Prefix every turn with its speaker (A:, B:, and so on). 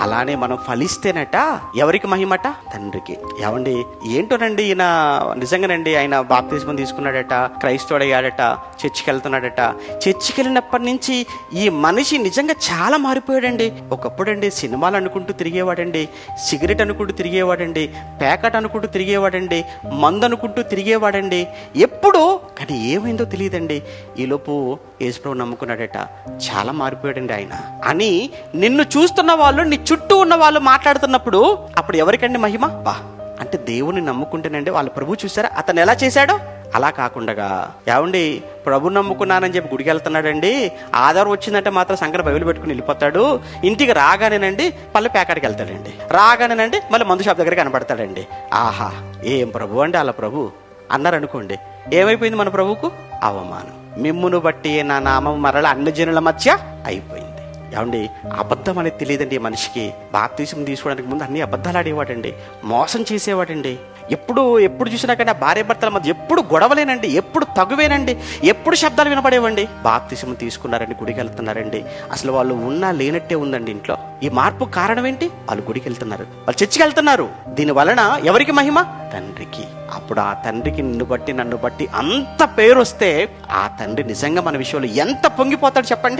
A: అలానే మనం ఫలిస్తేనట ఎవరికి మహిమట? తండ్రికి. ఏమండి ఏంటోనండి, ఈయన నిజంగానండి ఆయన బాప్తిస్మం తీసుకున్నాడట, క్రైస్తవుడయ్యాడట, చర్చికి వెళ్తున్నాడట. చర్చికి వెళ్ళినప్పటి నుంచి ఈ మనిషి నిజంగా చాలా మారిపోయాడండి. ఒకప్పుడండి సినిమాలు అనుకుంటూ తిరిగేవాడండి, సిగరెట్ అనుకుంటూ తిరిగేవాడండి, ప్యాకెట్ అనుకుంటూ తిరిగేవాడండి, మందు అనుకుంటూ తిరిగేవాడండి ఎప్పుడు. కానీ ఏమైందో తెలియదండి. ఈలోపు యేసుప్రభు నమ్ముకున్నాడట, చాలా మారిపోయాడండి ఆయన అని నిన్ను చూస్తున్న వాళ్ళు, నీ చుట్టూ ఉన్న వాళ్ళు మాట్లాడుతున్నప్పుడు అప్పుడు ఎవరికండి మహిమ? అంటే దేవుని నమ్ముకుంటేనండి వాళ్ళ ప్రభు చూసారా అతను ఎలా చేశాడో. అలా కాకుండా ఏమండి ప్రభు నమ్ముకున్నానని చెప్పి గుడికి వెళ్తున్నాడండి, ఆధారం వచ్చిందంటే మాత్రం సంకర బైబిల్ పెట్టుకుని వెళ్ళిపోతాడు, ఇంటికి రాగానేనండి మళ్ళీ ప్యాకెట్కి వెళ్తాడండి, రాగానేనండి మళ్ళీ మందు షాప్ దగ్గర కనబడతాడండి. ఆహా ఏం ప్రభు అండి అలా ప్రభు అన్నారనుకోండి, ఏమైపోయింది మన ప్రభువుకు? అవమానం. మిమ్మును బట్టి నా నామం మరల అన్ని జనుల మధ్య అయిపోయింది. ఏమండి అబద్ధం అనేది తెలియదండి ఈ మనిషికి. బాప్తిసం తీసుకోవడానికి ముందు అన్ని అబద్ధాలు ఆడేవాడండి, మోసం చేసేవాడండి. ఎప్పుడు చూసినా కానీ భార్య భర్తల మధ్య ఎప్పుడు గొడవలేనండి, ఎప్పుడు తగువేనండి, ఎప్పుడు శబ్దాలు వినపడేవండి. బాప్తిసం తీసుకున్నారండి, గుడికి వెళ్తున్నారండి, అసలు వాళ్ళు ఉన్నా లేనట్టే ఉందండి ఇంట్లో. ఈ మార్పు కారణం ఏంటి? వాళ్ళు గుడికి వెళ్తున్నారు, వాళ్ళు చర్చికి వెళ్తున్నారు. దీని వలన ఎవరికి మహిమ? తండ్రికి. అప్పుడు ఆ తండ్రికి నిన్ను బట్టి నన్ను బట్టి అంత పేరు వస్తే ఆ తండ్రి నిజంగా మన విషయంలో ఎంత పొంగిపోతాడు చెప్పండి.